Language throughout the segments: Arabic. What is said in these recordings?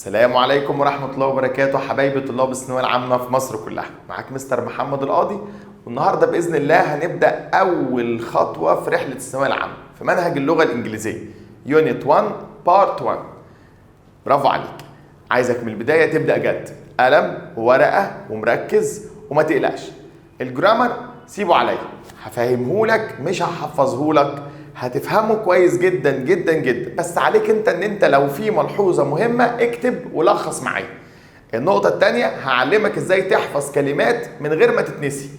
السلام عليكم ورحمة الله وبركاته حبايبي طلاب الثانوية العامة في مصر كلها. معاك مستر محمد القاضي، والنهارده بإذن الله هنبدأ أول خطوة في رحلة الثانوية العامة في منهج اللغة الإنجليزية يونت 1 بارت 1. برافو عليك، عايزك من البداية تبدأ جد، قلم وورقة ومركز وما تقلقش. الجرامر سيبه عليا، هفهمهولك مش هحفظهولك، هتفهمه كويس جدا جدا جدا، بس عليك انت لو في ملحوظة مهمة اكتب ولخص معايا. النقطة التانية هعلمك ازاي تحفظ كلمات من غير ما تتنسي،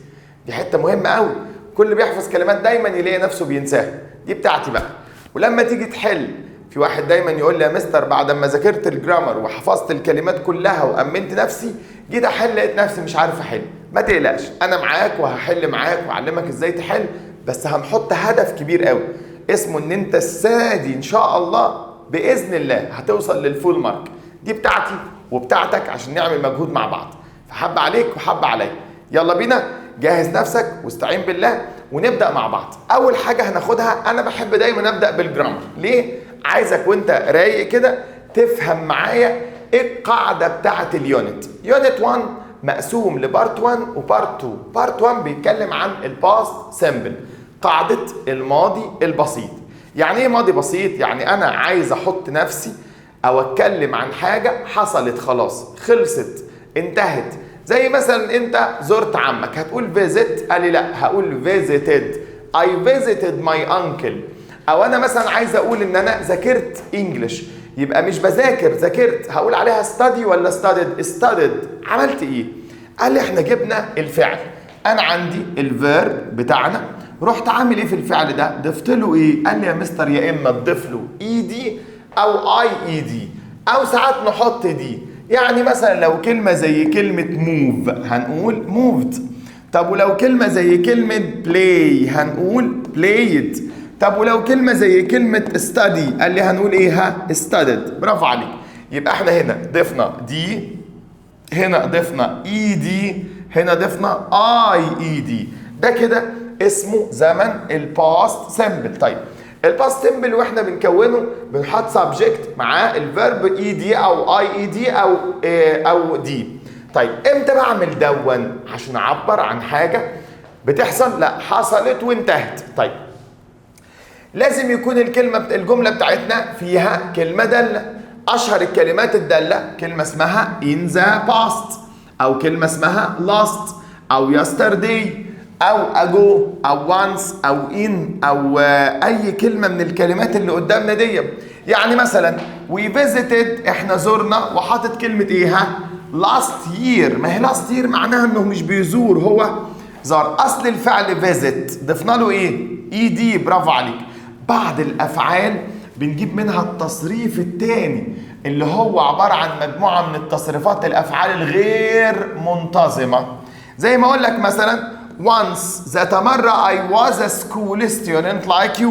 دي حتة مهمة قوي. كل اللي بيحفظ كلمات دايما يلاقي نفسه بينساها، دي بتاعتي بقى. ولما تيجي تحل، في واحد دايما يقول لي يا مستر بعد ما ذاكرت الجرامر وحفظت الكلمات كلها وأمنت نفسي جيت احل لقيت نفسي مش عارف احل. ما تقلقش، انا معاك وهحل معاك واعلمك ازاي تحل، بس هنحط هدف كبير قوي اسمه ان انت السنه دي ان شاء الله باذن الله هتوصل للفول مارك. دي بتاعتي وبتاعتك عشان نعمل مجهود مع بعض، فحب عليك وحب عليا. يلا بينا، جهز نفسك واستعين بالله ونبدا مع بعض. اول حاجه هناخدها، انا بحب دايما ابدا بالجرامر. ليه؟ عايزك وانت رايق كده تفهم معايا ايه القاعده بتاعه اليونت. يونت 1 مقسوم لبارت 1 وبارت 2. بارت 1 بيتكلم عن الباست سيمبل، قاعدة الماضي البسيط. يعني ايه ماضي بسيط؟ يعني انا عايز احط نفسي او اتكلم عن حاجة حصلت خلاص، خلصت، انتهت. زي مثلا انت زرت عمك، هتقول visit، قال لي لا هقول visited. I visited my uncle. او انا مثلا عايز اقول ان انا ذاكرت انجلش، يبقى مش بذاكر، ذاكرت، هقول عليها study ولا studied. عملت ايه؟ قال لي احنا جبنا الفعل، انا عندي الفيرب بتاعنا، رحت عامل ايه في الفعل ده؟ ضفت له ايه؟ قال لي يا مستر يا اما تضيف له اي دي او اي اي دي، او ساعات نحط دي. يعني مثلا لو كلمه زي كلمه موف هنقول موفد. طب ولو كلمه زي كلمه بلاي هنقول بلايد. طب ولو كلمه زي كلمه ستادي قال لي هنقول ايه؟ ستادد. برافو عليك. يبقى احنا هنا ضفنا دي، هنا ضفنا اي دي، هنا ضفنا اي اي دي. ده كده اسمه زمن الباست سيمبل. طيب الباست سيمبل واحنا بنكونه بنحط سبجكت معاه الفيرب اي دي او اي اي دي او دي. طيب امتى بعمل دون؟ عشان اعبر عن حاجه بتحصل؟ لا، حصلت وانتهت. طيب لازم يكون الجمله بتاعتنا فيها كلمه داله. اشهر الكلمات الداله كلمه اسمها in the past، او كلمه اسمها last، او yesterday، او ago، او once، او in، او اي كلمه من الكلمات اللي قدامنا دي. يعني مثلا we visited، احنا زرنا، وحاطط كلمه ايه؟ last year. ما هي last year معناها انه مش بيزور، هو زار. اصل الفعل visit ضفنا له ايه؟ اي دي. برافو عليك. بعض الافعال بنجيب منها التصريف الثاني اللي هو عباره عن مجموعه من التصريفات الافعال الغير منتظمه. زي ما اقول لك مثلا once، ذات مرة I was a school student like you،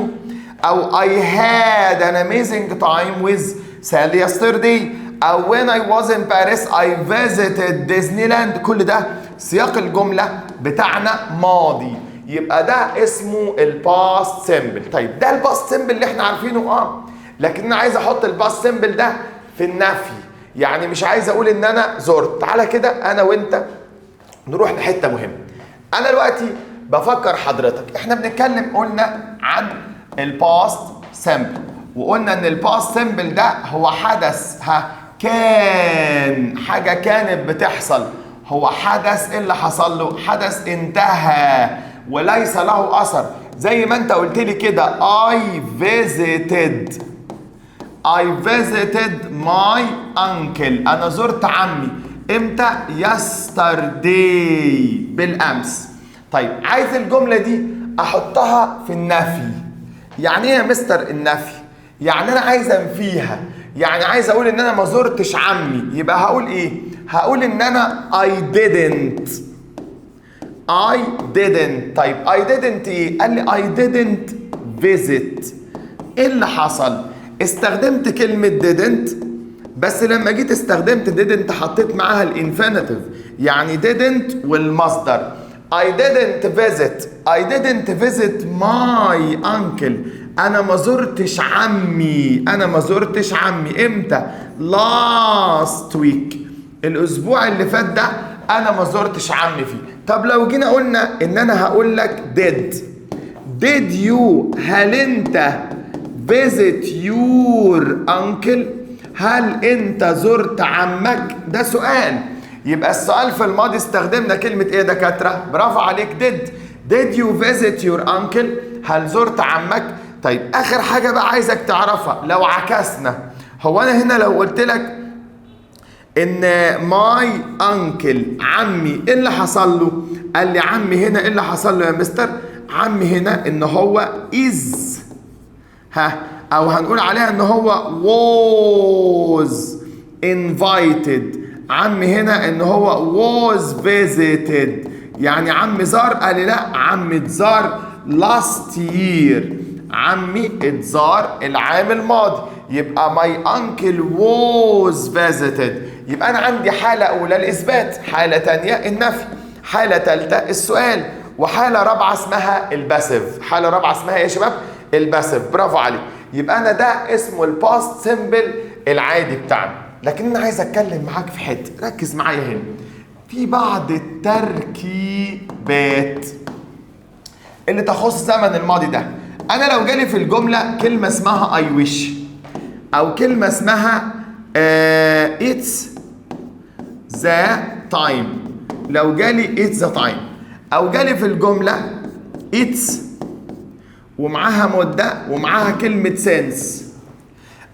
أو I had an amazing time with Sally yesterday، أو when I was in Paris I visited Disneyland. كل ده سياق الجملة بتاعنا ماضي، يبقى ده اسمه الباست سيمبل. طيب ده الباست سيمبل اللي احنا عارفينه، لكن انا عايز احط الباست سيمبل ده في النفي. يعني مش عايز اقول ان انا زرت. تعالى كده انا وانت نروح لحتة مهمة. انا دلوقتي بفكر حضرتك، احنا بنتكلم قلنا عن الباست سيمبل، وقلنا ان الباست سيمبل ده هو حدث كان، حاجة كانت بتحصل، هو حدث اللي حصل له حدث انتهى وليس له اثر. زي ما انت قلت لي كده I visited my uncle، انا زرت عمي امتى؟ yesterday، بالامس. طيب عايز الجمله دي احطها في النفي. يعني ايه يا مستر النفي؟ يعني انا عايز انفيها، يعني عايز اقول ان انا ما زرتش عمي، يبقى هقول ايه؟ هقول ان انا I didn't. طيب I didn't ايه؟ قال لي I didn't visit. ايه اللي حصل؟ استخدمت كلمه didn't، بس لما جيت استخدمت didn't حطيت معاها الانفينيتيف، يعني didn't والمصدر. I didn't visit my uncle. انا ما زرتش عمي، انا ما زرتش عمي امتى؟ last week، الاسبوع اللي فات ده انا ما زرتش عمي فيه. طب لو جينا قلنا ان انا هقول لك did you، هل انت visit your uncle، هل انت زرت عمك؟ ده سؤال. يبقى السؤال في الماضي استخدمنا كلمة ايه يا دكاترة؟ برافو عليك did you visit your uncle، هل زرت عمك؟ طيب اخر حاجة بقى عايزك تعرفها، لو عكسنا، هو انا هنا لو قلت لك ان ماي انكل، عمي، ايه اللي حصل له؟ قال لي عمي هنا ايه اللي حصل له يا مستر؟ عمي هنا ان هو is، او هنقول عليها ان هو was invited. عمي هنا ان هو was visited، يعني عمي زار؟ قال لي لا، عمي اتزار last year، عمي اتزار العام الماضي. يبقى my uncle was visited. يبقى انا عندي حالة اولى الاثبات، حالة تانية النفي، حالة تالتة السؤال، وحالة رابعة اسمها الباسيف. حالة رابعة اسمها ايه يا شباب؟ الباسيف. برافو عليك. يبقى انا ده اسمه الباست سيمبل العادي بتاعنا. لكن انا عايز اتكلم معاك في حته، ركز معايا هنا، في بعض التركيبات اللي تخص الزمن الماضي ده. انا لو جالي في الجمله كلمه اسمها I wish، او كلمه اسمها it's the time، لو جالي it's the time، او جالي في الجمله it's ومعاها مده ومعاها كلمه since،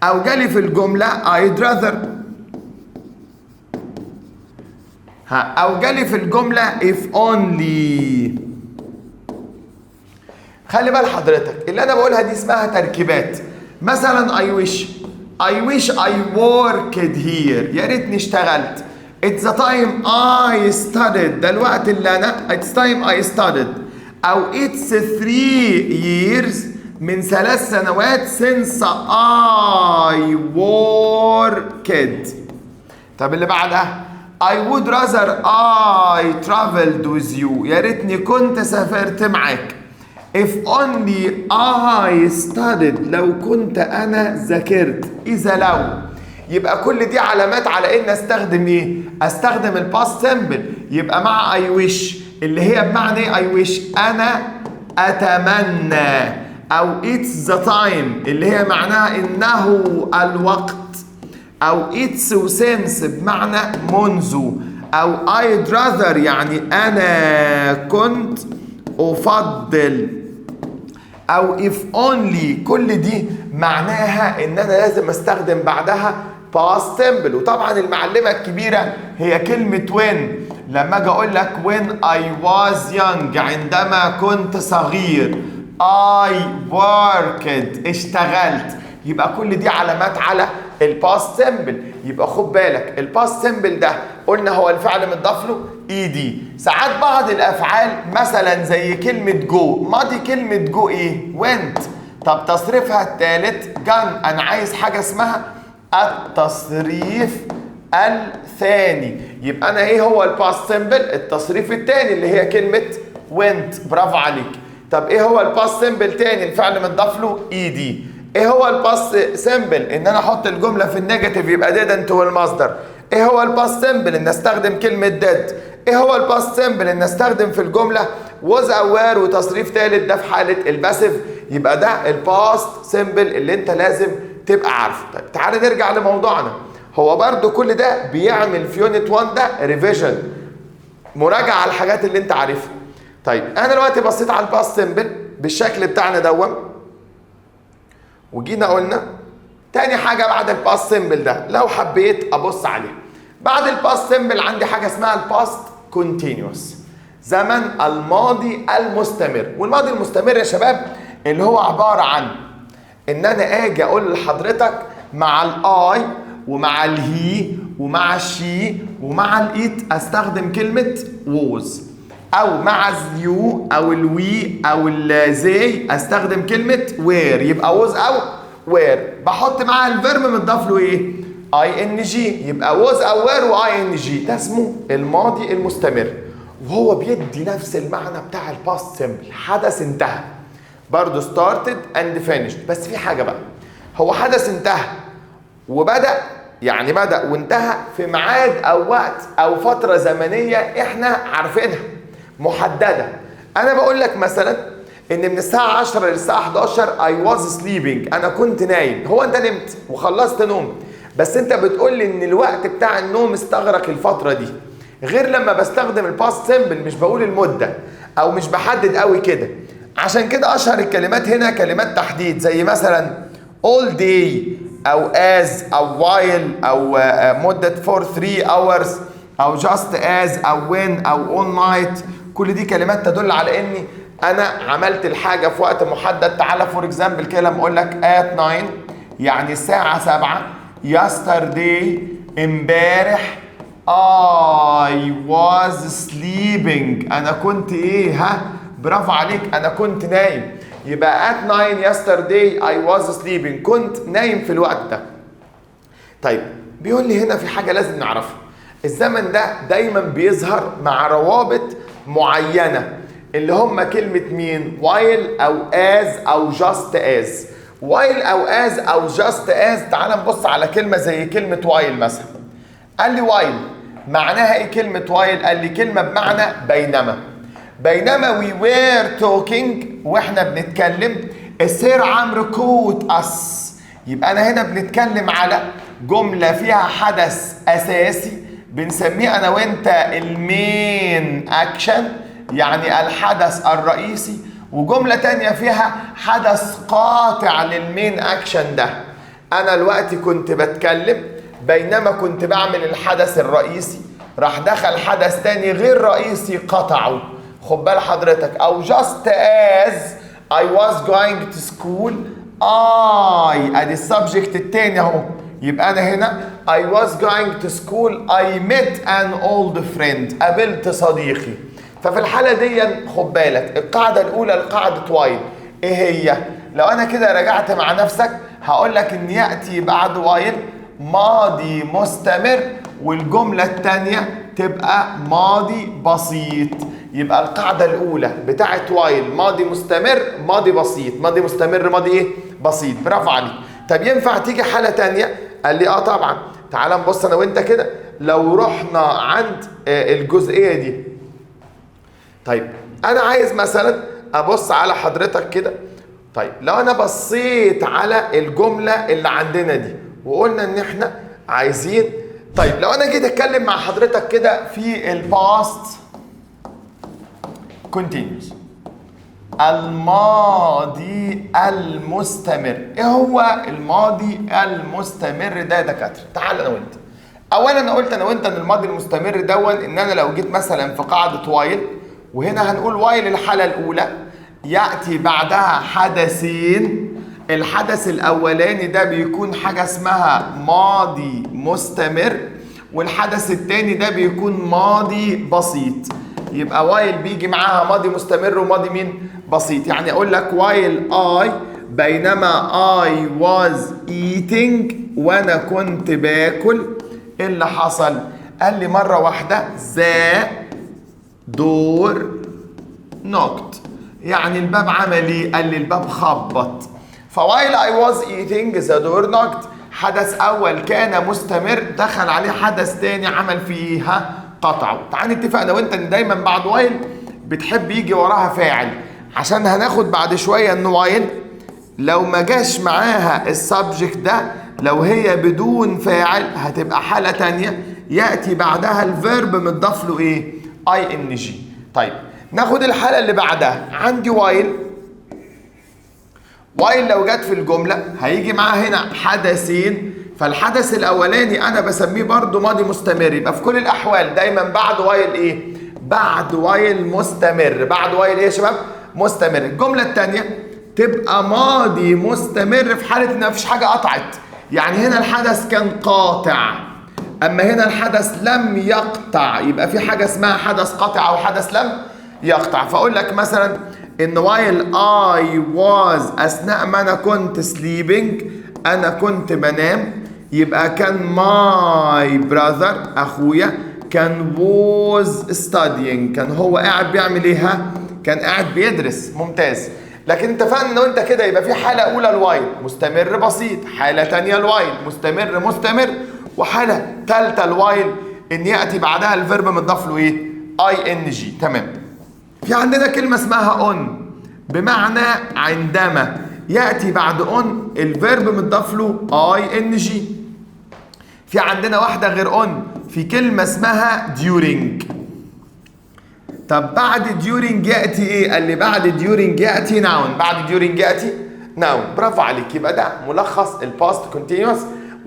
او جالي في الجمله I'd rather، او جالي في الجمله if only. خلي بال حضرتك، اللي انا بقولها دي اسمها تركيبات. مثلا I wish I worked here، يا ريتني اشتغلت. It's the time I studied، ده الوقت اللي انا it's time I studied. او it's 3 years، من 3 سنوات since I worked. طب اللي بعدها I would rather I traveled with you، يا ريتني كنت سافرت معاك. If only I studied، لو كنت أنا ذاكرت. إذا لو، يبقى كل دي علامات على إن أستخدم إيه؟ أستخدم الباست سيمبل. يبقى مع I wish اللي هي بمعنى إيه؟ I wish أنا أتمنى، أو it's the time اللي هي معناها إنه الوقت، أو it's since بمعنى منذ، أو I'd rather يعني أنا كنت أفضل، أو if only. كل دي معناها إن أنا لازم أستخدم بعدها past simple. وطبعا المعلمة الكبيرة هي كلمة when. لما أجي أقول لك when I was young، عندما كنت صغير، I worked، اشتغلت، يبقى كل دي علامات على الباست سيمبل. يبقى خد بالك الباست سيمبل ده قلنا هو الفعل متضاف له اي دي. ساعات بعض الافعال مثلا زي كلمه جو، ماضي كلمه جو ايه؟ went. طب تصريفها الثالث جان، انا عايز حاجه اسمها التصريف الثاني. يبقى انا ايه هو الباست سيمبل؟ التصريف الثاني اللي هي كلمه went. برافو عليك. طب ايه هو الباست سيمبل تاني الفعل متضاف له اي دي؟ ايه هو الباست سيمبل؟ ان انا احط الجمله في النيجاتيف يبقى didn't هو المصدر. ايه هو الباست سيمبل؟ ان استخدم كلمه did. ايه هو الباست سيمبل؟ ان استخدم في الجمله was aware وتصريف ثالث، ده في حاله الباسيف. يبقى ده الباست سيمبل اللي انت لازم تبقى عارفه. طيب تعالى نرجع لموضوعنا. هو برده كل ده بيعمل في يونت 1 ده ريفيجن، مراجعه على الحاجات اللي انت عارفها. طيب انا دلوقتي بصيت على الباست سيمبل بالشكل بتاعنا دوت، وجينا قلنا تاني حاجه بعد الباست سيمبل ده لو حبيت ابص عليها، بعد الباست سيمبل عندي حاجه اسمها الباست كونتينيوس، زمن الماضي المستمر. والماضي المستمر يا شباب اللي هو عباره عن ان انا اجي اقول لحضرتك مع الاي ومع الهي ومع الشي ومع الايت استخدم كلمه ووز، او مع اليو او الوي او الزي استخدم كلمه وير، يبقى ووز او وير. بحط معاها الفيرب متضاف له ايه؟ اي ان جي، يبقى ووز او وير واي ان جي، ده اسمه الماضي المستمر، وهو بيدي نفس المعنى بتاع الباست سيمبل، حدث انتهى. برضو started and finished. بس في حاجة بقى، هو حدث انتهى وبدأ، يعني بدأ وانتهى في ميعاد أو وقت أو فترة زمنية إحنا عارفينها محددة. أنا بقول لك مثلا إن من الساعة 10 للساعة 11 I was sleeping، أنا كنت نايم. هو أنت نمت وخلصت نوم، بس أنت بتقول لي إن الوقت بتاع النوم استغرق الفترة دي، غير لما بستخدم الباست سيمبل مش بقول المدة أو مش بحدد قوي كده. عشان كده أشهر الكلمات هنا كلمات تحديد، زي مثلا all day أو as أو while أو مدة for 3 hours أو just as أو when أو all night. كل دي كلمات تدل على إني أنا عملت الحاجة في وقت محدد. تعالى فور اكزامبل كده لما أقول لك at 9 يعني الساعة 7. yesterday امبارح I was sleeping أنا كنت إيه؟ ها؟ برافو عليك، أنا كنت نايم. يبقى at 9 yesterday I was sleeping، كنت نايم في الوقت ده. طيب بيقول لي هنا في حاجة لازم نعرفها، الزمن ده دايما بيظهر مع روابط معينة اللي هم كلمة مين؟ while أو as أو just as. while أو as أو just as. تعال نبص على كلمة زي كلمة while مثلا. قال لي while معناها ايه كلمة while؟ قال لي كلمة بمعنى بينما. بينما we were talking واحنا بنتكلم السير عمرو كوت us. يبقى انا هنا بنتكلم على جملة فيها حدث اساسي بنسميه انا وانت المين اكشن، يعني الحدث الرئيسي، وجملة تانية فيها حدث قاطع للمين اكشن ده. انا دلوقتي كنت بتكلم بينما كنت بعمل الحدث الرئيسي، راح دخل حدث تاني غير رئيسي قطعه. خد بال حضرتك. او just as I was going to school I ادي السبجكت التاني اهو. يبقى انا هنا I was going to school I met an old friend قابلت صديقي. ففي الحالة دي خد بالك القاعدة الأولى القاعدة while ايه هي؟ لو انا كده رجعت مع نفسك هقول لك ان يأتي بعد while ماضي مستمر، والجملة التانية تبقى ماضي بسيط. يبقى القاعدة الأولى بتاعت while ماضي مستمر ماضي بسيط، ماضي مستمر ماضي إيه؟ بسيط. برافو عليك. طب ينفع تيجي حالة تانية؟ قال لي طبعا. تعال نبص أنا وأنت كده لو رحنا عند الجزئية دي. طيب أنا عايز مثلا أبص على حضرتك كده. طيب لو أنا بصيت على الجملة اللي عندنا دي وقلنا إن إحنا عايزين، طيب لو أنا جيت أتكلم مع حضرتك كده في الباست continuous الماضي المستمر. ايه هو الماضي المستمر ده يا دكاتره؟ تعال انا وانت. اولا انا قلت انا وانت ان الماضي المستمر دون ان انا لو جيت مثلا في قاعده while، وهنا هنقول while الحاله الاولى ياتي بعدها حدثين. الحدث الاولاني ده بيكون حاجه اسمها ماضي مستمر، والحدث الثاني ده بيكون ماضي بسيط. يبقى while بيجي معاها ماضي مستمر وماضي مين؟ بسيط. يعني اقول لك while I بينما I was eating وانا كنت باكل. ايه اللي حصل؟ قال لي مرة واحدة the door knocked، يعني الباب عمل ايه؟ قال لي الباب خبط. فwhile I was eating the door knocked حدث اول كان مستمر دخل عليه حدث تاني عمل فيها قطعه. تعال نتفق انا وانت ان دايما بعد while بتحب يجي وراها فاعل، عشان هناخد بعد شويه ان while لو ما جاش معاها السبجكت ده، لو هي بدون فاعل هتبقى حاله تانية ياتي بعدها الفيرب متضاف له ايه؟ ing. طيب ناخد الحاله اللي بعدها. عندي while لو جت في الجمله هيجي معاها هنا حدثين، فالحدث الاولاني انا بسميه برضو ماضي مستمر. يبقى في كل الاحوال دايما بعد while ايه؟ بعد while مستمر. بعد while ايه يا شباب؟ مستمر. الجمله الثانيه تبقى ماضي مستمر في حاله ان مفيش حاجه قطعت، يعني هنا الحدث كان قاطع، اما هنا الحدث لم يقطع. يبقى في حاجه اسمها حدث قاطع او حدث لم يقطع. فاقول لك مثلا ان while I was اثناء ما انا كنت sleeping انا كنت بنام، يبقى كان my brother اخويا كان was studying، كان هو قاعد بيعمل ايه؟ كان قاعد بيدرس. ممتاز. لكن اتفقنا ان انت كده يبقى في حاله اولى الوايل مستمر بسيط، حاله ثانيه الوايل مستمر، وحاله ثالثه الوايل ان ياتي بعدها الفيرب مضاف له ايه؟ اي ان جي. تمام. في عندنا كلمه اسمها اون بمعنى عندما ياتي بعد اون الفيرب مضاف له اي ان جي. في عندنا واحده غير اون، في كلمه اسمها during. طب بعد during ياتي ايه؟ قال لي بعد during ياتي noun. بعد during ياتي noun. برافو عليك. يبقى ده ملخص الباست كونتينوس،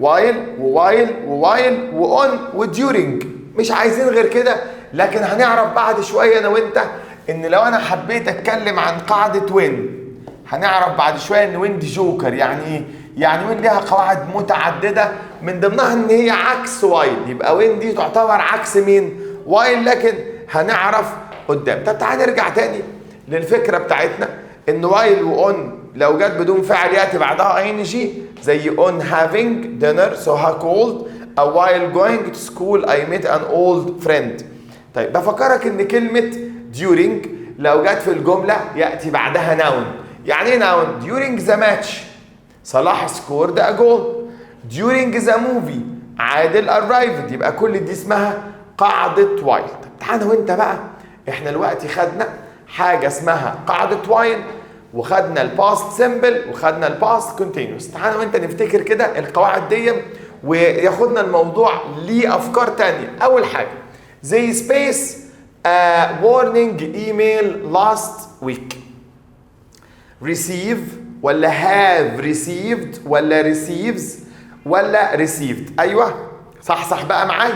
while ووايل وon وduring. مش عايزين غير كده. لكن هنعرف بعد شويه انا وانت ان لو انا حبيت اتكلم عن قاعده وين، هنعرف بعد شويه ان وين دي جوكر. يعني ايه؟ يعني وين ليها قواعد متعدده من ضمنها ان هي عكس وايل. يبقى وين دي تعتبر عكس مين؟ وايل. لكن هنعرف قدام. طب تعالى نرجع تاني للفكره بتاعتنا ان وايل واون لو جت بدون فعل ياتي بعدها اي ان جي، زي on having dinner Soha called، او while going to school I met an old friend. طيب بفكرك ان كلمه during لو جت في الجمله ياتي بعدها noun. يعني ايه noun؟ during the match صلاح scored a goal. during the movie عادل arrived. يبقى كل دي اسمها قاعده وايل. طب تعالى وانت بقى، احنا دلوقتي خدنا حاجه اسمها قاعده وايل، وخدنا الباست سيمبل، وخدنا الباست كونتينوس. تعالى وانت نفتكر كده القواعد دي وياخدنا الموضوع ليه افكار تانية. اول حاجه زي سبيس warning email last week. receive ولا have received ولا receives ولا received؟ ايوه صح بقى معايا.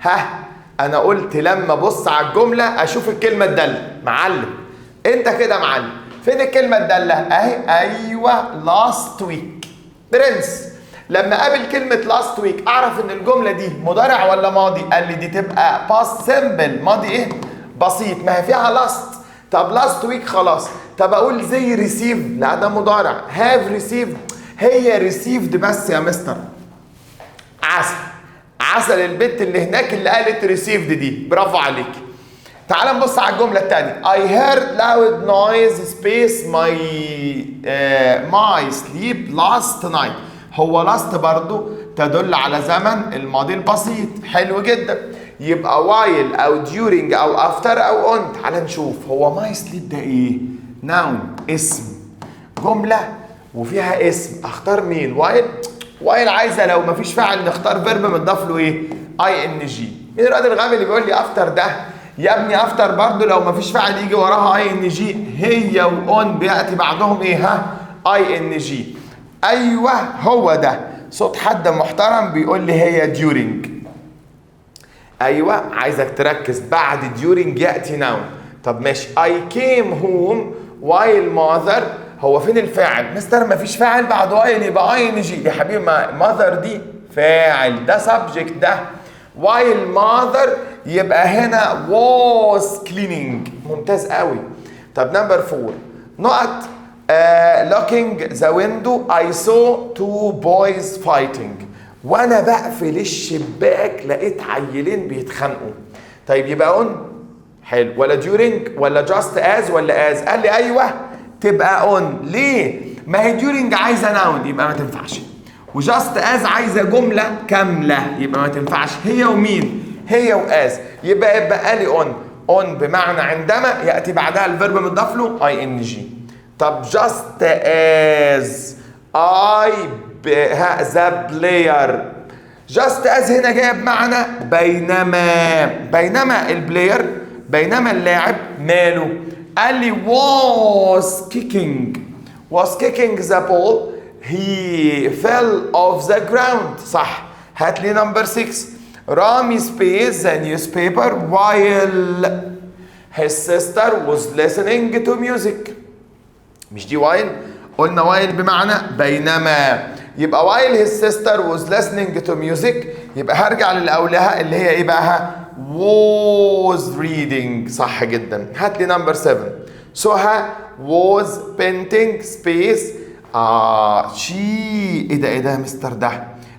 ها انا قلت لما ابص على الجمله اشوف الكلمه الداله. معلم انت كده معلم. فين الكلمه الداله؟ اهي. ايوه last week. برنس لما قابل كلمه last week اعرف ان الجمله دي مضارع ولا ماضي؟ قال لي دي تبقى past simple. ماضي ايه؟ بسيط. ما هي فيها last. طب last week خلاص. طب اقول زي receive؟ لا ده مضارع. have received هي received بس يا مستر. عسل البنت اللي هناك اللي قالت received دي. برافو عليك. تعال نبص على الجملة الثانية. I heard loud noise space my sleep last night. هو last برضو تدل على زمن الماضي البسيط. حلو جدا. يبقى while أو during أو after أو on. تعال نشوف هو my sleep ده إيه؟ noun اسم. جملة وفيها اسم. أختار مين؟ while عايزة لو مفيش فاعل نختار فيرب متضاف له إيه؟ ING. مين الواد الغبي اللي بيقول لي after ده؟ يا ابني افتر برضو لو مفيش فعل يجي وراها اي ان جي. هي واون بياتي بعدهم ايه؟ ها؟ اي ان جي. ايوه هو ده صوت حد محترم بيقول لي هي ديورنج. ايوه عايزك تركز. بعد ديورنج ياتي ناون. طب ماشي. اي كيم هوم وايل ماذر. هو فين الفاعل؟ مستر مفيش فاعل بعد وايل يبقى اي ان جي. يا حبيبي ماذر دي فاعل، ده سبجكت ده. while mother يبقى هنا was cleaning. ممتاز قوي. طب نمبر 4 نقط looking the window I saw 2 boys fighting. وانا بقفل الشباك لقيت عيلين بيتخانقوا. طيب يبقى on حلو ولا during ولا just as ولا as؟ قال لي ايوه تبقى on. ليه؟ ما هي during عايزه noun يبقى ما تنفعش، وجاست از عايزه جمله كامله يبقى ما تنفعش. هي ومين؟ هي واز. يبقى لي اون بمعنى عندما ياتي بعدها الفيرب مضاف له اي ان جي. طب جاست از اي ذا بلاير. جاست از هنا جايه بمعنى بينما البلاير، بينما اللاعب ماله؟ قال لي was kicking the ball he fell off the ground. صح. هات لي نمبر 6. رامي space the newspaper while his sister was listening to music. مش دي while؟ قلنا while بمعنى بينما. يبقى while his sister was listening to music يبقى هرجع للأولها اللي هي ايه بقى؟ was reading. صح جدا. هات لي نمبر 7. سهى was painting space ايه ده يا مستر؟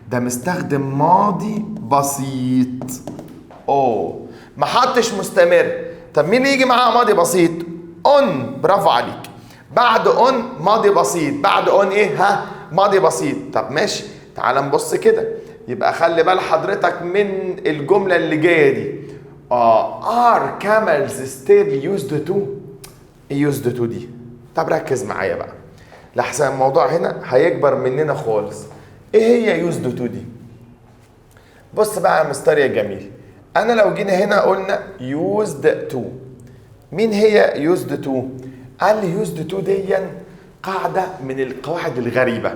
ده مستخدم ماضي بسيط. ما حطش مستمر. طب مين اللي يجي معاه ماضي بسيط؟ on. برافو عليك. بعد اون ماضي بسيط. بعد اون ايه؟ ها، ماضي بسيط. طب ماشي، تعال نبص كده. يبقى خلي بال حضرتك من الجملة اللي جاية دي. are camels still used to؟ used to دي. طب ركز معايا بقى لحسن الموضوع هنا هيكبر مننا خالص. ايه هي used to دي؟ بص بقى يا مستر يا جميل، انا لو جينا هنا قلنا used to، مين هي used to؟ قال لي used to دي قاعدة من القواعد الغريبة.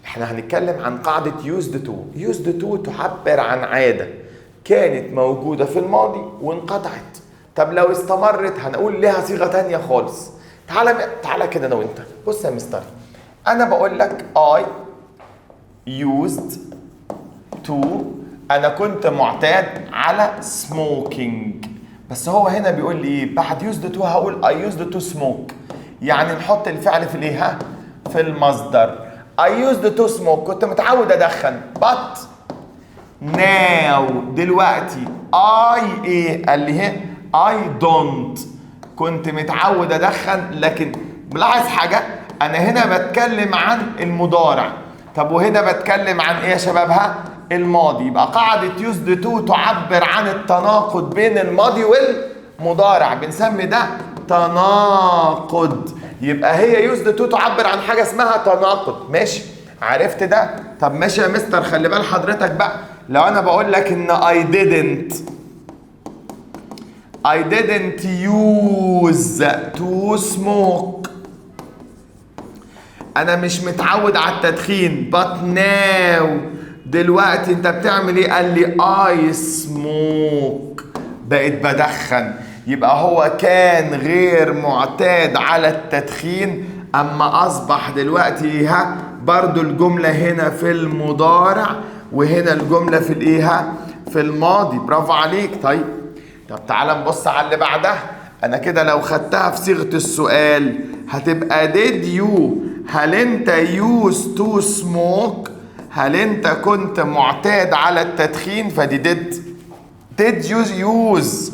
احنا هنتكلم عن قاعدة used to. used to تعبر عن عادة كانت موجودة في الماضي وانقطعت. طب لو استمرت هنقول لها صيغة تانية خالص. تعالى كده انا وانت. بص يا مستر، انا بقول لك I used to، انا كنت معتاد على smoking. بس هو هنا بيقول لي ايه؟ بعد used to هقول I used to smoke، يعني نحط الفعل في الايه؟ ها، في المصدر. I used to smoke، كنت متعود ادخن. but now دلوقتي I ايه؟ قال لي هنا I don't، كنت متعود ادخن. لكن ملاحظ حاجة، انا هنا بتكلم عن المضارع. طب وهنا بتكلم عن ايه يا شباب؟ ها، الماضي. يبقى قاعدة used to تعبر عن التناقض بين الماضي والمضارع، بنسمي ده تناقض. يبقى هي used to تعبر عن حاجة اسمها تناقض. ماشي، عرفت ده؟ طب ماشي يا مستر، خلي بال حضرتك بقى. لو انا بقول لك ان I didn't use to smoke، انا مش متعود على التدخين. but now دلوقتي انت بتعمل ايه؟ قال لي I smoke، بقيت بدخن. يبقى هو كان غير معتاد على التدخين، اما اصبح دلوقتي ها برضو الجملة هنا في المضارع وهنا الجملة في الايه؟ في الماضي. برافو عليك. طيب طب تعالى نبص على اللي بعدها. انا كده لو خدتها في صيغة السؤال هتبقى did you، هل انت used to smoke؟ هل انت كنت معتاد على التدخين؟ فدي did you use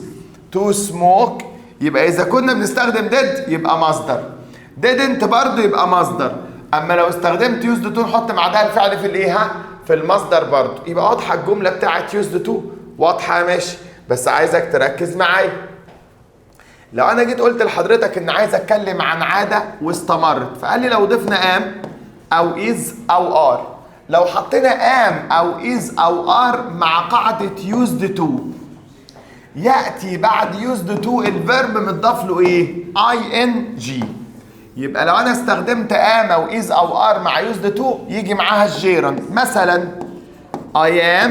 to smoke. يبقى اذا كنا بنستخدم did يبقى مصدر، didn't برضو يبقى مصدر. اما لو استخدمت used to نحط بعدها الفعل في الايه؟ في المصدر برضو. يبقى واضحة الجملة بتاعت used to؟ واضحة. ماشي، بس عايزك تركز معايا. لو انا جيت قلت لحضرتك ان عايز اتكلم عن عادة واستمرت، فقال لي لو ضفنا am او is او are، لو حطينا am او is او are مع قاعدة used to، يأتي بعد used to الفيرب متضاف له ايه؟ ing. يبقى لو انا استخدمت am او is او are مع used to يجي معاها الجيرند. مثلا I am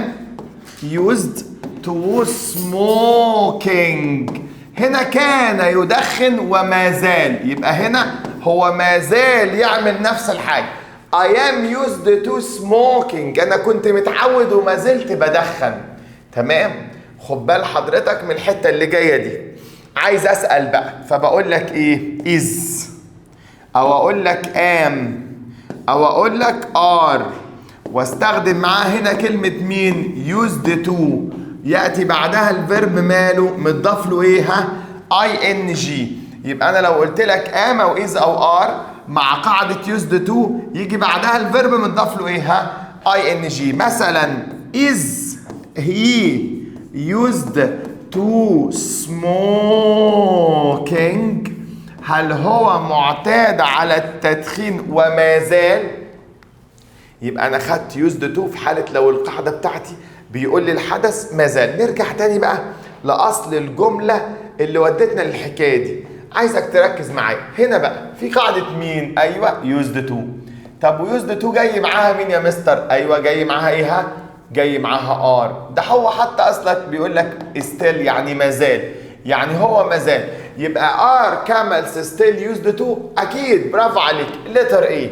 used to smoking، هنا كان يدخن وما زال، يبقى هنا هو ما زال يعمل نفس الحاجة. I am used to smoking، أنا كنت متعود وما زلت بدخن. تمام؟ خد بال حضرتك من الحتة اللي جاية دي. عايز أسأل بقى، فبقول لك إيه؟ is، أو أقول لك am، أو أقول لك are، واستخدم معاه هنا كلمة مين؟ used to، يأتي بعدها الفيرب ماله؟ متضاف له ايه؟ ing. يبقى انا لو قلت لك am او is او are مع قاعدة used to يجي بعدها الفيرب متضاف له ايه؟ ing. مثلا is he used to smoking، هل هو معتاد على التدخين وما زال؟ يبقى انا خدت used to في حالة لو القاعدة بتاعتي بيقول لي الحدث ما زال. نرجع تاني بقى لأصل الجملة اللي ودتنا للحكاية دي. عايزك تركز معايا هنا بقى في قاعدة مين؟ أيوة used to. طب used to جاي معاها مين يا مستر؟ أيوة جاي معاها إيه؟ جاي معاها are. ده هو حتى أصلك بيقول لك still يعني ما زال، يعني هو ما زال. يبقى are camels still used to؟ أكيد، برافو عليك. letter A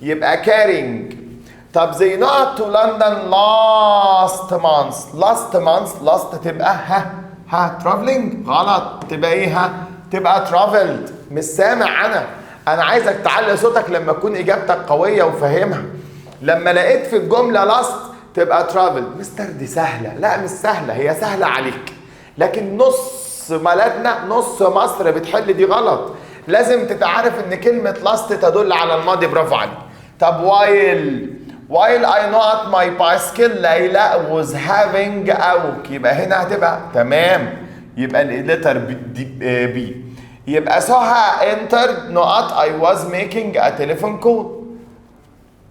يبقى carrying. طب زي not to London last month last تبقى traveling؟ غلط، تبقى ايه؟ تبقى traveled. مش سامع انا عايزك تعلي صوتك لما تكون اجابتك قوية وفاهمها. لما لقيت في الجملة last تبقى traveled. مستر دي سهلة. لا مش سهلة، هي سهلة عليك، لكن نص بلدنا نص مصر بتحل دي غلط. لازم تتعرف ان كلمة last تدل على الماضي. برافو عليك. طب while I not my bicycle ليلى was having a يبقى هنا هتبقى تمام. يبقى الليتر بي. يبقى سهى entered not I was making a telephone call.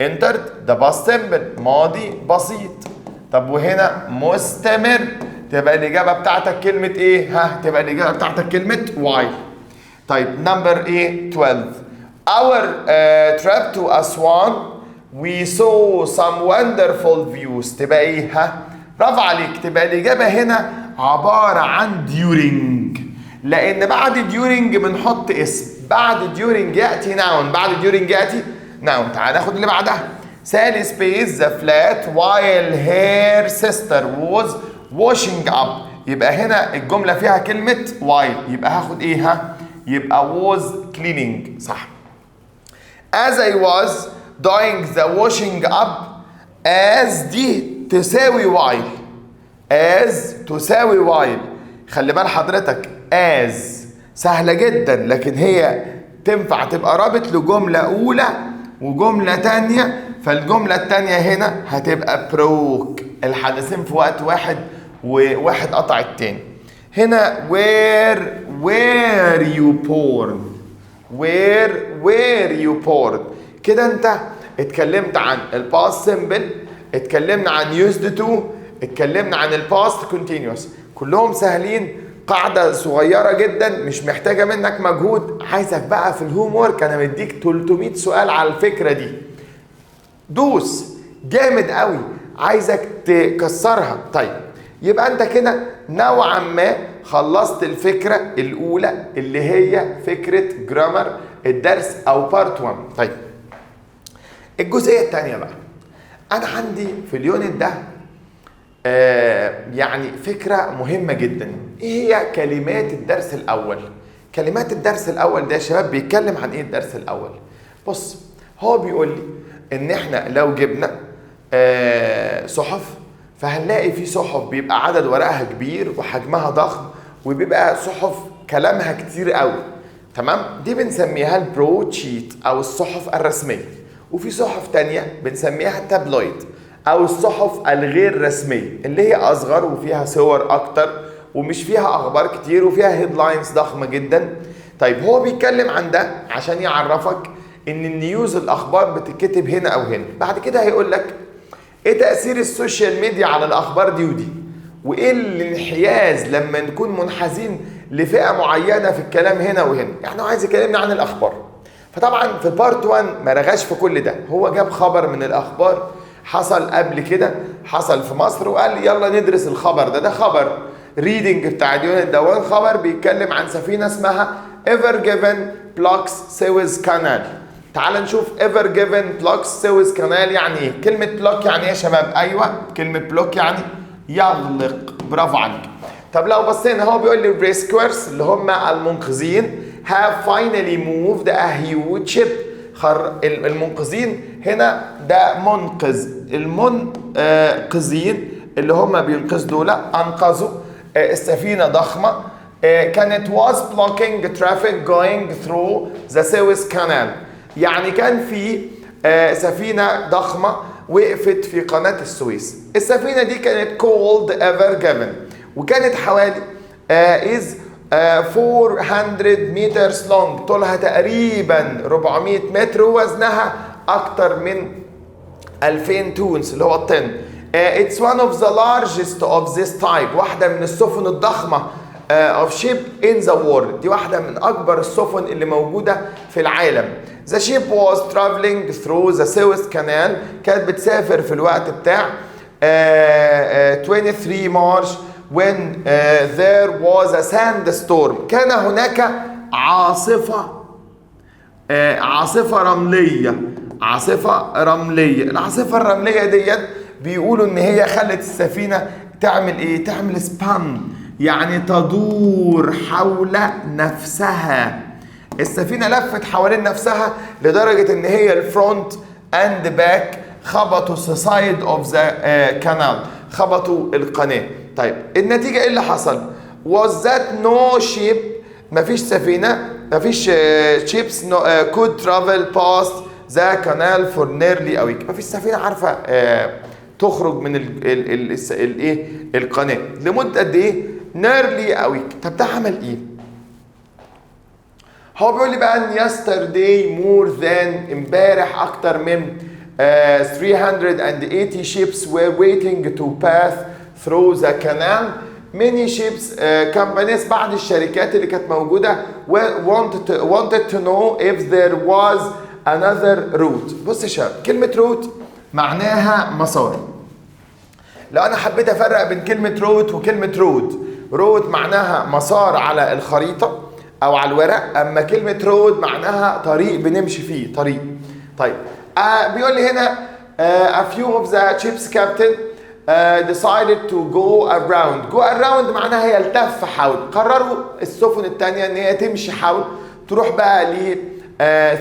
entered ده past simple ماضي بسيط. طب وهنا مستمر تبقى الإجابة بتاعتك كلمة إيه؟ تبقى الإجابة بتاعتك كلمة while. طيب number 12. Our trip to Aswan we saw some wonderful views. تبقى إيه؟ برافو عليك. تبقى الإجابة هنا عبارة عن during، لأن بعد during بنحط اسم. بعد during يأتي noun. بعد during يأتي noun. تعال ناخد اللي بعدها. Sally spaced the flat while her sister was washing up. يبقى هنا الجملة فيها كلمة while، يبقى هاخد إيه؟ يبقى was cleaning. صح. As I was doing the washing up. as دي تساوي while. as تساوي while. خلي بال حضرتك as سهلة جدا، لكن هي تنفع تبقى رابط لجملة أولى وجملة تانية. فالجملة التانية هنا هتبقى broke. الحدثين في وقت واحد وواحد قطع التاني. هنا where you born. where you born. كده انت اتكلمت عن الباست سيمبل، اتكلمنا عن used to، اتكلمنا عن الباست continuous. كلهم سهلين، قاعدة صغيرة جدا مش محتاجة منك مجهود. عايزك بقى في الهوم وورك انا مديك 300 سؤال على الفكرة دي. دوس جامد قوي، عايزك تكسرها. طيب يبقى انت كده نوعا ما خلصت الفكرة الاولى اللي هي فكرة جرامر الدرس او بارت 1. طيب الجزئية التانية بقى، انا عندي في اليونت ده يعني فكرة مهمة جدا. ايه هي كلمات الدرس الاول؟ كلمات الدرس الاول ده يا شباب بيتكلم عن ايه الدرس الاول؟ بص، هو بيقول لي ان احنا لو جبنا صحف، فهنلاقي في صحف بيبقى عدد ورقها كبير وحجمها ضخم، وبيبقى صحف كلامها كتير قوي. تمام؟ دي بنسميها البرود شيت او الصحف الرسمية. وفي صحف تانية بنسميها التابلويد او الصحف الغير رسمية، اللي هي اصغر وفيها صور اكتر ومش فيها اخبار كتير وفيها هيدلاينز ضخمة جدا. طيب هو بيتكلم عن ده عشان يعرفك ان النيوز الاخبار بتتكتب هنا او هنا. بعد كده هيقول لك ايه تأثير السوشيال ميديا على الاخبار دي ودي، وايه الانحياز لما نكون منحازين لفئة معينة في الكلام هنا وهنا. يعني هو عايز يكلمنا عن الاخبار. فطبعا في بارت 1 ما رغاش في كل ده، هو جاب خبر من الاخبار حصل قبل كده، حصل في مصر، وقال لي يلا ندرس الخبر ده. ده خبر ريدنج بتاع اليونت ده. خبر بيتكلم عن سفينة اسمها ايفر جيفن بلوكس سويس كانال. تعال نشوف ايفر جيفن بلوكس سويس كانال يعني ايه. كلمة بلوك يعني ايه يا شباب؟ ايوه كلمة بلوك يعني يغلق. برافو عليك. طب لو بصينا هو بيقول لي rescuers اللي هم المنقذين have finally moved a huge ship. المنقذين هنا ده منقذ. المنقذين اللي هم بينقذوا دول انقذوا السفينة ضخمة كانت was blocking traffic going through the Suez Canal. يعني كان في سفينة ضخمة وقفت في قناة السويس. السفينة دي كانت called Ever Given، وكانت حوالي is 400 meters long. طولها تقريبا 400 متر ووزنها أكتر من 2000 تونس اللي هو الطن. It's one of the largest of this type. واحدة من السفن الضخمة of ship in the world. دي واحدة من أكبر السفن اللي موجودة في العالم. The ship was traveling through the Suez Canal. كانت بتسافر في الوقت بتاع 23 مارش when there was a sandstorm. كان هناك عاصفة رملية. عاصفة رملية. العاصفة الرملية ديت بيقولوا ان هي خلت السفينة تعمل ايه؟ تعمل سبان، يعني تدور حول نفسها. السفينة لفت حوالين نفسها لدرجة ان هي الفرونت اند باك خبطوا سايد اوف ذا كانال، خبطوا القناة. طيب النتيجة ايه اللي حصل؟ was that no ship مفيش سفينة، مفيش ships could travel past the canal for nearly a week. مفيش سفينة عارفة تخرج من الايه القناة لمدة قد ايه؟ nearly a week. طب ده عمل ايه؟ هو بيقول لي بقى ان yesterday more than امبارح اكتر من 380 ships were waiting to pass through the canal. many ships companies بعض الشركات اللي كانت موجودة wanted to know if there was another route. بص يا شباب، كلمة route معناها مسار. لو انا حبيت افرق بين كلمة route وكلمة road معناها مسار على الخريطة او على الورق، اما كلمة road معناها طريق بنمشي فيه، طريق. طيب بيقول لي هنا a few of the ships captain decided to go around معناها هي التف حول. قرروا السفن الثانية ان هي تمشي حول، تروح بقى ل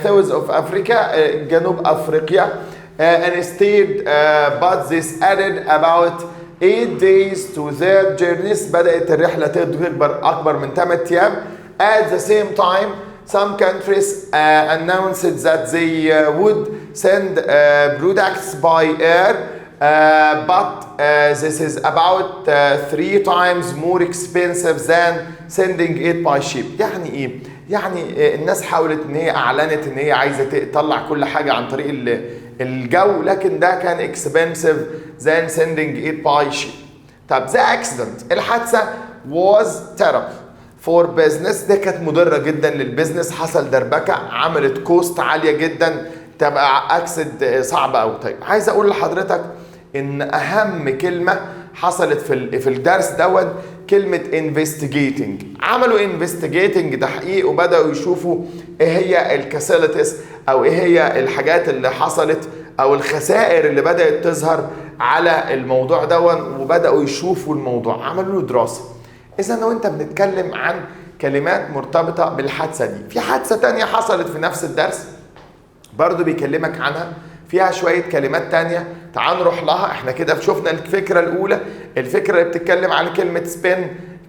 south of Africa جنوب افريقيا and stayed but this added about 8 days to their journeys. بدأت الرحلة تكبر أكبر من 8 أيام. At the same time some countries announced that they would send products by air but this is about 3 times more expensive than sending it by ship. يعني ايه؟ يعني الناس حاولت ان هي اعلنت ان هي عايزه تطلع كل حاجه عن طريق الجو، لكن ده كان expensive than sending it by ship. طب the accident الحادثه was terrible for business. دي كانت مضره جدا للبزنس، حصل دربكه، عملت كوست عاليه جدا، تبقى اكسد صعبه قوي. طيب عايز اقول لحضرتك ان اهم كلمه حصلت في الدرس دوت كلمه investigating. عملوا investigating تحقيق وبداوا يشوفوا ايه هي الكاسيلتيز او ايه هي الحاجات اللي حصلت او الخسائر اللي بدات تظهر على الموضوع دوت، وبداوا يشوفوا الموضوع، عملوا له دراسه. اذا لو انت بنتكلم عن كلمات مرتبطه بالحادثه دي، في حادثه تانية حصلت في نفس الدرس برضو بيكلمك عنها، فيها شوية كلمات تانية، تعال نروح لها. احنا كده شفنا الفكرة الأولى، الفكرة اللي بتتكلم عن كلمة spin،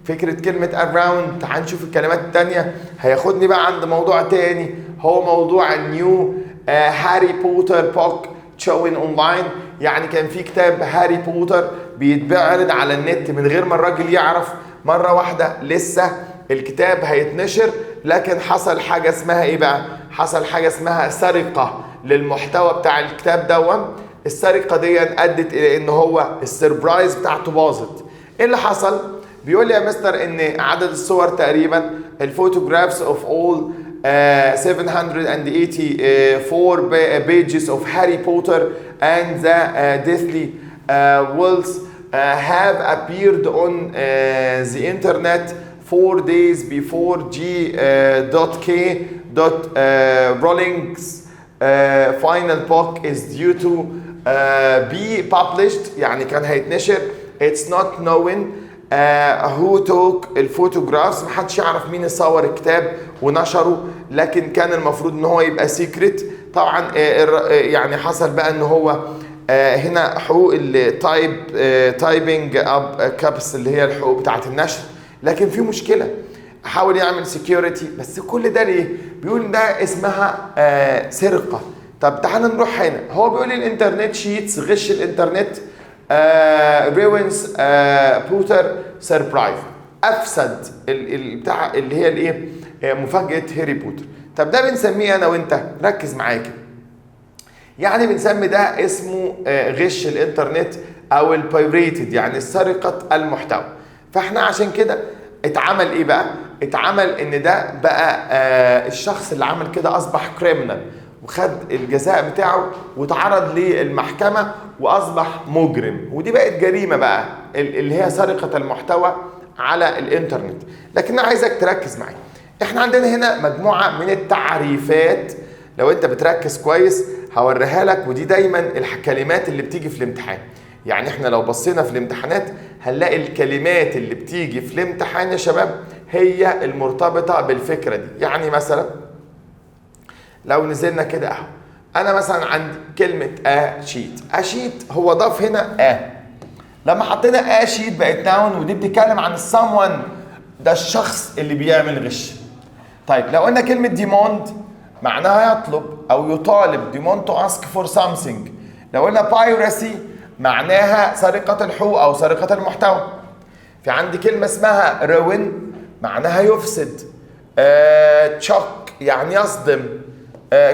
فكرة كلمة around. تعال نشوف الكلمات التانية. هياخدني بقى عند موضوع تاني، هو موضوع النيو هاري بوتر بوك شوين اونلاين. يعني كان في كتاب هاري بوتر بيتعرض على النت من غير ما الراجل يعرف، مرة واحدة لسه الكتاب هيتنشر، لكن حصل حاجة اسمها ايه بقى؟ حصل حاجة اسمها سرقة للمحتوى بتاع الكتاب دون. السرقة دي ادت الى ان هو السربرايز بتاعته باظت. ايه اللي حصل؟ بيقول لي يا مستر ان عدد الصور تقريبا الفوتوغرافز اوف اول 784 pages of Harry Potter and the Deathly Hallows have appeared on the internet 4 days before G.K. Rowling's final book is due to be published. يعني كان هيتنشر. It's not known who took الفوتوغرافز، محدش يعرف مين صور الكتاب ونشره، لكن كان المفروض ان هو يبقى سيكريت. طبعا يعني حصل بقى ان هو هنا حقوق التايبنج اب كابس اللي هي الحقوق بتاعه النشر، لكن في مشكله، حاول يعمل سكيورتي. بس كل ده ليه؟ بيقول ده اسمها سرقه. طب تعال نروح هنا، هو بيقول الانترنت شيتس، غش الانترنت روينز بوتر سربرايز، افسد بتاع اللي هي الايه مفاجاه هاري بوتر. طب ده بنسميه انا وانت، ركز معايا، يعني بنسمي ده اسمه غش الانترنت او البايريتد، يعني سرقه المحتوى. فاحنا عشان كده اتعمل ايه بقى؟ اتعمل ان ده بقى الشخص اللي عمل كده اصبح كريمنال، وخد الجزاء بتاعه وتعرض للمحكمه واصبح مجرم، ودي بقت جريمه بقى اللي هي سرقه المحتوى على الانترنت. لكن انا عايزك تركز معايا، احنا عندنا هنا مجموعه من التعريفات، لو انت بتركز كويس هوريها لك، ودي دايما الكلمات اللي بتيجي في الامتحان. يعني احنا لو بصينا في الامتحانات هنلاقي الكلمات اللي بتيجي في الامتحان يا شباب هي المرتبطه بالفكره دي. يعني مثلا لو نزلنا كده اهو، انا مثلا عندي كلمه اشيت، اشيت هو ضاف هنا لما حطينا اشيت بقت ناون، ودي بتتكلم عن someone، ده الشخص اللي بيعمل غش. طيب لو قلنا كلمة demand معناها يطلب أو يطالب، demand to ask for something. لو قلنا piracy معناها سرقة الحقوق أو سرقة المحتوى. في عندي كلمة اسمها ruin معناها يفسد، تشوك يعني يصدم،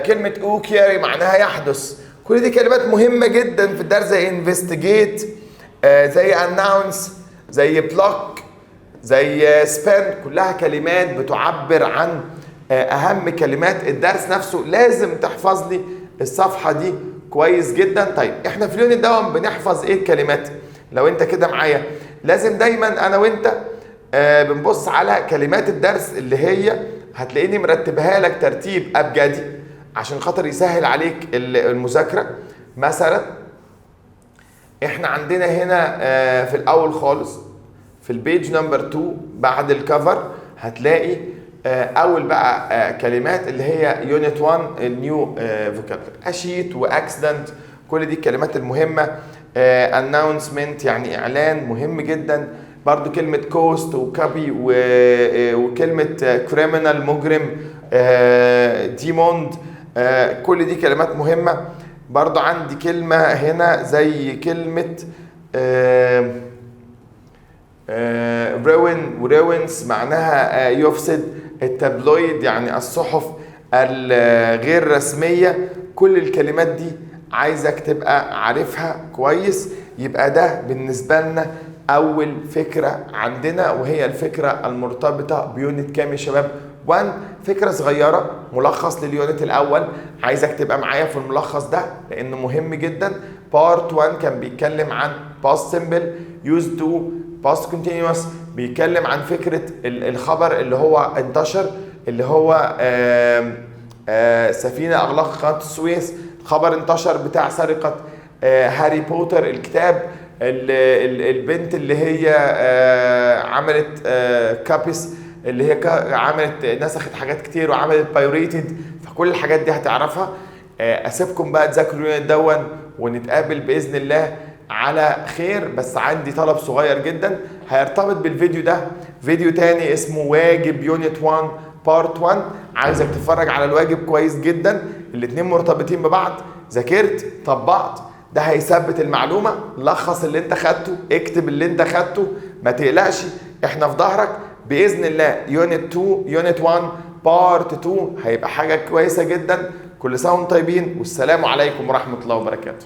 كلمة اوكيري معناها يحدث. كل دي كلمات مهمة جدا في الدرس، زي investigate، زي announce، زي block، زي spend. كلها كلمات بتعبر عن اهم كلمات الدرس نفسه. لازم تحفظ لي الصفحة دي كويس جدا. طيب احنا في اليونت ده بنحفظ ايه الكلمات؟ لو انت كده معايا لازم دايما انا وانت بنبص على كلمات الدرس اللي هي هتلاقيني مرتبها لك ترتيب ابجدي عشان خاطر يسهل عليك المذاكرة. مثلا احنا عندنا هنا في الاول خالص في البيج نمبر 2 بعد الكفر هتلاقي اول بقى كلمات اللي هي يونت 1 النيو فوكابلري، اشيت واكسيدنت. كل دي الكلمات المهمه. announcement يعني اعلان مهم جدا. برضو كلمه كوست وكابي وكلمه كريمنال مجرم، ديموند. كل دي كلمات مهمه. برضو عندي كلمه هنا زي كلمه روين وروينز معناها يفسد. التابلويد يعني الصحف الغير رسمية. كل الكلمات دي عايزك تبقى عارفها كويس. يبقى ده بالنسبة لنا أول فكرة عندنا، وهي الفكرة المرتبطة بيونت كام يا شباب؟ 1. فكرة صغيرة ملخص لليونت الأول، عايزك تبقى معايا في الملخص ده لأنه مهم جدا. بارت 1 كان بيتكلم عن past simple used to past continuous، بيتكلم عن فكرة الخبر اللي هو انتشر، اللي هو سفينة أغلقت قناة السويس. خبر انتشر بتاع سرقة هاري بوتر الكتاب. البنت اللي هي عملت كابيس، اللي هي عملت نسخت حاجات كتير وعملت بايوريتد. فكل الحاجات دي هتعرفها. اسيبكم بقى تذاكروا اليونت دون ونتقابل باذن الله على خير. بس عندي طلب صغير جدا هيرتبط بالفيديو ده، فيديو تاني اسمه واجب يونت 1 بارت 1. عايزك تتفرج على الواجب كويس جدا، الاتنين مرتبطين ببعض. ذاكرت طبقت، ده هيثبت المعلومة. لخص اللي انت خدته، اكتب اللي انت خدته، ما تقلقش احنا في ظهرك باذن الله. يونت 2 يونت 1 بارت 2 هيبقى حاجة كويسة جدا. كل سنة وانتم طيبين، والسلام عليكم ورحمة الله وبركاته.